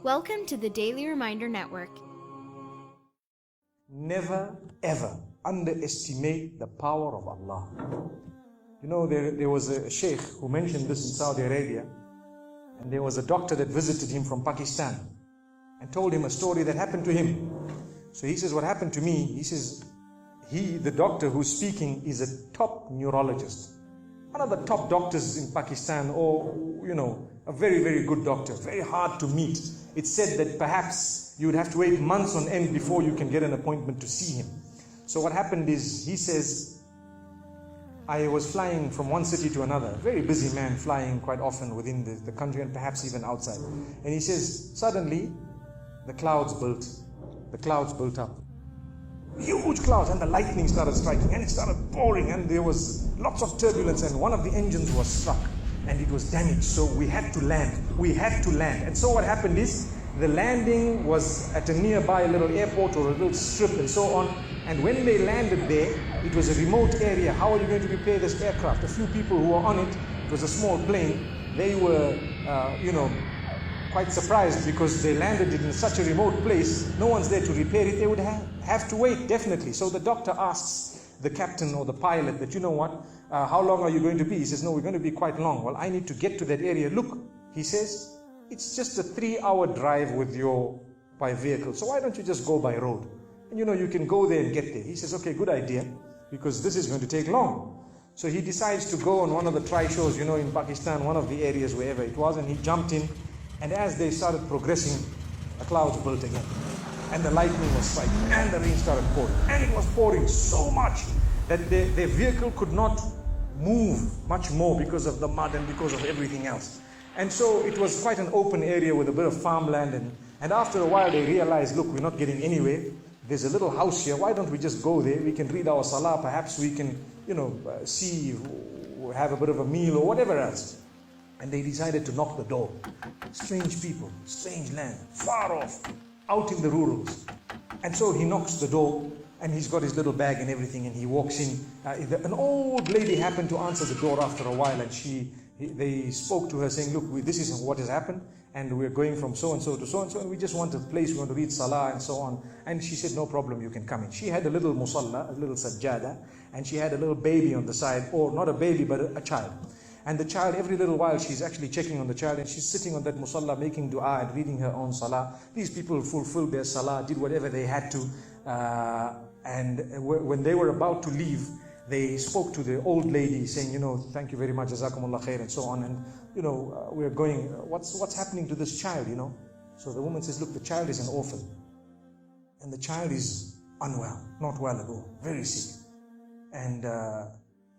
Welcome to the Daily Reminder Network. Never ever underestimate the power of Allah. You know, there was a sheikh who mentioned this in Saudi Arabia, and there was a doctor that visited him from Pakistan and told him a story that happened to him. So he says, what happened to me? He says, the doctor who's speaking is a top neurologist, one of the top doctors in Pakistan, or, you know, a very, very good doctor, very hard to meet. It's said that perhaps you would have to wait months on end before you can get an appointment to see him. So what happened is, he says, I was flying from one city to another, a very busy man, flying quite often within the country and perhaps even outside. And he says, suddenly the clouds built up. Huge clouds, and the lightning started striking, and it started pouring, and there was lots of turbulence, and one of the engines was struck and it was damaged. So we had to land. And so what happened is, the landing was at a nearby little airport or a little strip and so on. And when they landed there, it was a remote area. How are you going to repair this aircraft? A few people who were on it, it was a small plane, they were, quite surprised because they landed it in such a remote place. No one's there to repair it. They would have to wait, definitely. So the doctor asks the captain or the pilot that, you know what, how long are you going to be? He says, no, we're going to be quite long. Well, I need to get to that area. Look, he says, it's just a 3-hour drive by vehicle. So why don't you just go by road? And you know, you can go there and get there. He says, okay, good idea, because this is going to take long. So he decides to go on one of the tri-shows, you know, in Pakistan, one of the areas, wherever it was, and he jumped in. And as they started progressing, the clouds built again, and the lightning was striking, and the rain started pouring, and it was pouring so much that their vehicle could not move much more because of the mud and because of everything else. And so it was quite an open area with a bit of farmland, and after a while they realized, look, we're not getting anywhere. There's a little house here. Why don't we just go there? We can read our salah. Perhaps we can, see, have a bit of a meal or whatever else. And they decided to knock the door. Strange people, strange land, far off, out in the rurals. And so he knocks the door, and he's got his little bag and everything, and he walks in. An old lady happened to answer the door after a while, and they spoke to her saying, look, this is what has happened, and we're going from so-and-so to so-and-so, and we just want a place, we want to read salah and so on. And she said, no problem, you can come in. She had a little musalla, a little sajjada, and she had a little baby on the side, or not a baby, but a child. And the child, every little while, she's actually checking on the child, and she's sitting on that musalla, making dua and reading her own salah. These people fulfilled their salah, did whatever they had to. And when they were about to leave, they spoke to the old lady saying, thank you very much, jazakumullah khair, and so on. And, we're going, what's happening to this child, So the woman says, look, the child is an orphan. And the child is unwell, not well at all, very sick. And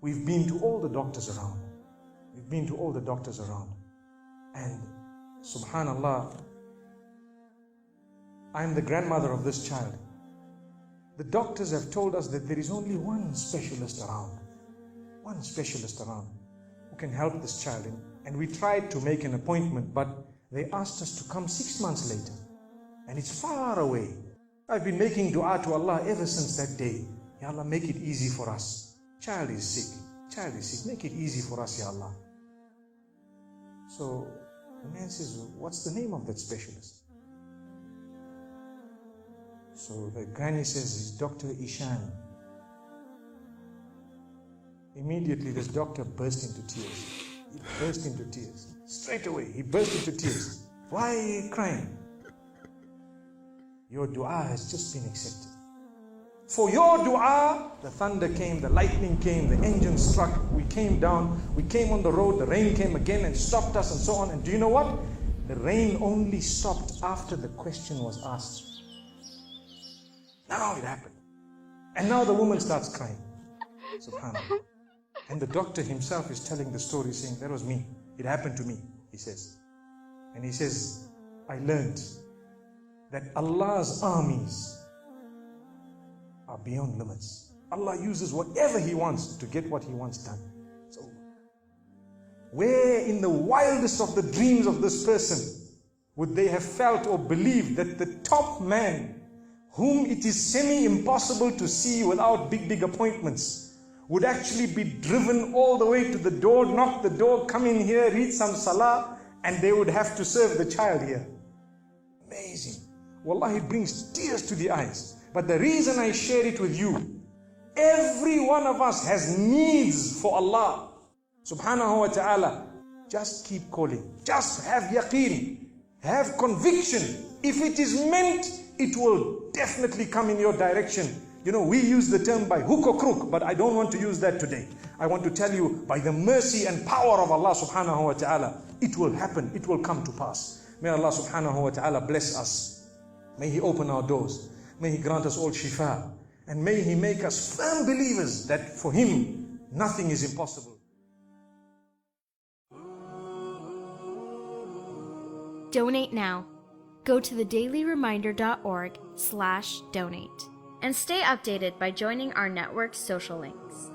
we've been to all the doctors around. And subhanallah, I'm the grandmother of this child. The doctors have told us that there is only one specialist around who can help this child. And we tried to make an appointment, but they asked us to come 6 months later. And it's far away. I've been making dua to Allah ever since that day. Ya Allah, make it easy for us. Child is sick. Make it easy for us, Ya Allah. So the man says, what's the name of that specialist? So the granny says, it's Dr. Ishan. Immediately this doctor burst into tears. Straight away, he burst into tears. Why are you crying? Your dua has just been accepted. For your dua, the thunder came, the lightning came, the engine struck, we came down, we came on the road, the rain came again and stopped us and so on. And do you know what? The rain only stopped after the question was asked. Now it happened. And now the woman starts crying. Subhanallah. And the doctor himself is telling the story, saying, that was me. It happened to me, he says. And he says, I learned that Allah's armies are beyond limits. Allah uses whatever He wants to get what He wants done. So, where in the wildest of the dreams of this person would they have felt or believed that the top man, whom it is semi-impossible to see without big appointments, would actually be driven all the way to the door, knock the door, come in here, read some salah, and they would have to serve the child here. amazing. Wallahi, it brings tears to the eyes. But the reason I share it with you, every one of us has needs for Allah subhanahu wa ta'ala. Just keep calling. Just have yaqeen. Have conviction. If it is meant, it will definitely come in your direction. You know, we use the term by hook or crook, but I don't want to use that today. I want to tell you, by the mercy and power of Allah subhanahu wa ta'ala, it will happen. It will come to pass. May Allah subhanahu wa ta'ala bless us. May He open our doors. May He grant us all shifa. And may He make us firm believers that for Him, nothing is impossible. Donate now. Go to thedailyreminder.org/donate and stay updated by joining our network's social links.